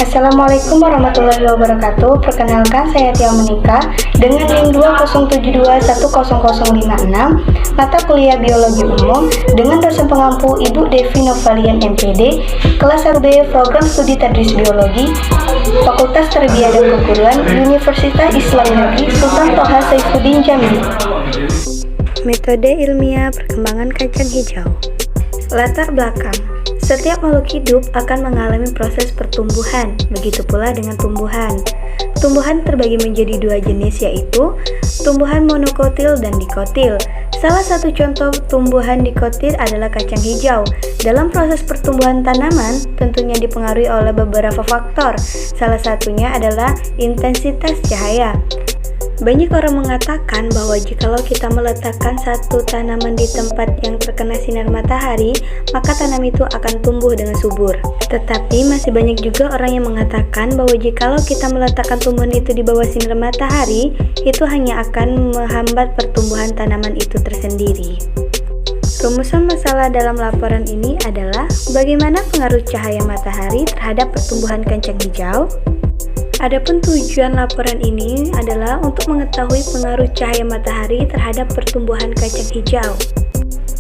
Assalamualaikum warahmatullahi wabarakatuh. Perkenalkan, saya Tia Menika dengan NIM 207210056, mata kuliah Biologi Umum dengan dosen pengampu Ibu Devi Novalian MPD, kelas 1B Program Studi Tadris Biologi, Fakultas Tarbiyah dan Keguruan, Universitas Islam Negeri Sultan Toha Saifuddin Jambi. Metode ilmiah perkembangan kacang hijau. Latar belakang. Setiap makhluk hidup akan mengalami proses pertumbuhan, begitu pula dengan tumbuhan. Tumbuhan terbagi menjadi dua jenis, yaitu tumbuhan monokotil dan dikotil. Salah satu contoh tumbuhan dikotil adalah kacang hijau. Dalam proses pertumbuhan tanaman, tentunya dipengaruhi oleh beberapa faktor. Salah satunya adalah intensitas cahaya. Banyak orang mengatakan bahwa jikalau kita meletakkan satu tanaman di tempat yang terkena sinar matahari, maka tanam itu akan tumbuh dengan subur. Tetapi masih banyak juga orang yang mengatakan bahwa jikalau kita meletakkan tumbuhan itu di bawah sinar matahari, itu hanya akan menghambat pertumbuhan tanaman itu tersendiri. Rumusan masalah dalam laporan ini adalah bagaimana pengaruh cahaya matahari terhadap pertumbuhan kacang hijau. Adapun tujuan laporan ini adalah untuk mengetahui pengaruh cahaya matahari terhadap pertumbuhan kacang hijau.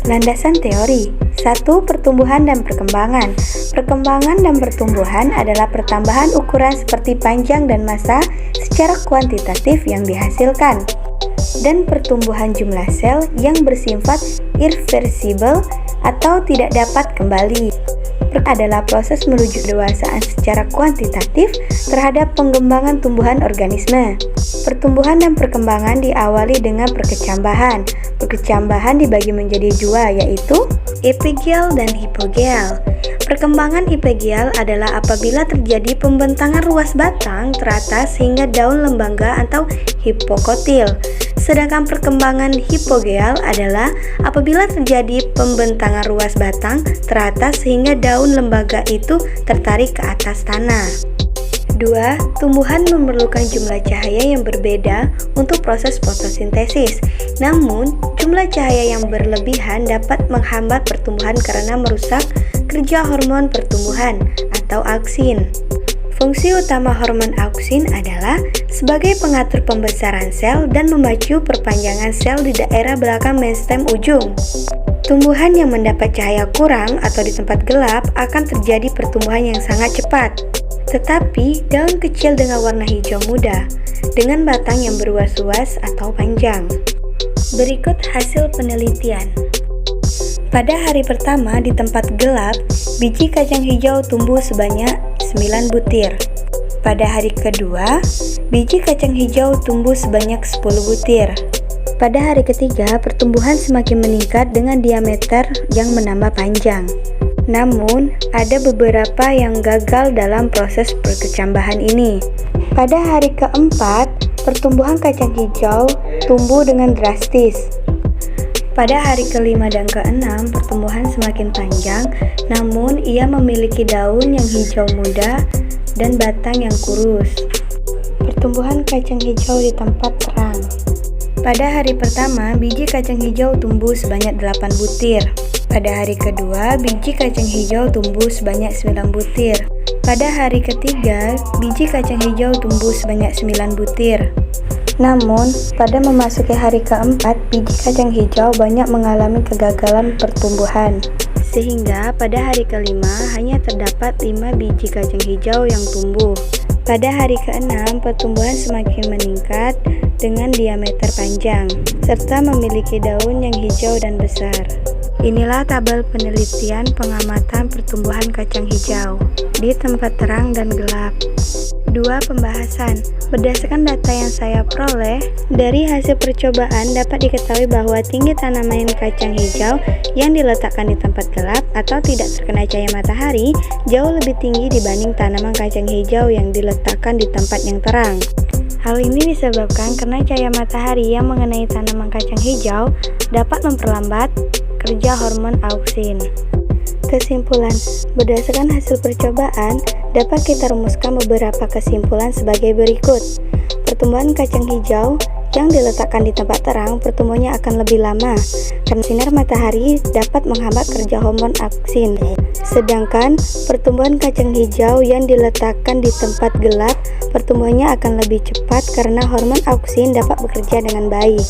Landasan teori. 1. Pertumbuhan dan perkembangan. Perkembangan dan pertumbuhan adalah pertambahan ukuran seperti panjang dan massa secara kuantitatif yang dihasilkan. Dan pertumbuhan jumlah sel yang bersifat irreversibel atau tidak dapat kembali adalah proses menuju kedewasaan secara kuantitatif terhadap pengembangan tumbuhan organisme. Pertumbuhan dan perkembangan diawali dengan perkecambahan. Perkecambahan dibagi menjadi dua, yaitu epigial dan hipogial. Perkembangan epigial adalah apabila terjadi pembentangan ruas batang teratas hingga daun lembaga atau hipokotil. Sedangkan perkembangan hipogeal adalah apabila terjadi pembentangan ruas batang teratas sehingga daun lembaga itu tertarik ke atas tanah. 2. Tumbuhan memerlukan jumlah cahaya yang berbeda untuk proses fotosintesis. Namun, jumlah cahaya yang berlebihan dapat menghambat pertumbuhan karena merusak kerja hormon pertumbuhan atau auksin. Fungsi utama hormon auksin adalah sebagai pengatur pembesaran sel dan memacu perpanjangan sel di daerah belakang mainstem ujung. Tumbuhan yang mendapat cahaya kurang atau di tempat gelap akan terjadi pertumbuhan yang sangat cepat. Tetapi daun kecil dengan warna hijau muda, dengan batang yang berwas-was atau panjang. Berikut hasil penelitian. Pada hari pertama di tempat gelap, biji kacang hijau tumbuh sebanyak 9 butir. Pada hari kedua, biji kacang hijau tumbuh sebanyak 10 butir. Pada hari ketiga, pertumbuhan semakin meningkat dengan diameter yang menambah panjang. Namun, ada beberapa yang gagal dalam proses perkecambahan ini. Pada hari keempat, pertumbuhan kacang hijau tumbuh dengan drastis. Pada hari kelima dan keenam, pertumbuhan semakin panjang, namun ia memiliki daun yang hijau muda dan batang yang kurus. Pertumbuhan kacang hijau di tempat terang. Pada hari pertama, biji kacang hijau tumbuh sebanyak 8 butir. Pada hari kedua, biji kacang hijau tumbuh sebanyak 9 butir. Pada hari ketiga, biji kacang hijau tumbuh sebanyak 9 butir. Namun, pada memasuki hari keempat, biji kacang hijau banyak mengalami kegagalan pertumbuhan. Sehingga pada hari kelima hanya terdapat 5 biji kacang hijau yang tumbuh. Pada hari keenam, pertumbuhan semakin meningkat dengan diameter panjang, serta memiliki daun yang hijau dan besar. Inilah tabel penelitian pengamatan pertumbuhan kacang hijau di tempat terang dan gelap. 2. Pembahasan. Berdasarkan data yang saya peroleh, dari hasil percobaan dapat diketahui bahwa tinggi tanaman kacang hijau yang diletakkan di tempat gelap atau tidak terkena cahaya matahari jauh lebih tinggi dibanding tanaman kacang hijau yang diletakkan di tempat yang terang. Hal ini disebabkan karena cahaya matahari yang mengenai tanaman kacang hijau dapat memperlambat kerja hormon auksin. Kesimpulan. Berdasarkan hasil percobaan, dapat kita rumuskan beberapa kesimpulan sebagai berikut. Pertumbuhan kacang hijau yang diletakkan di tempat terang, pertumbuhannya akan lebih lama karena sinar matahari dapat menghambat kerja hormon auksin. Sedangkan pertumbuhan kacang hijau yang diletakkan di tempat gelap, pertumbuhannya akan lebih cepat karena hormon auksin dapat bekerja dengan baik.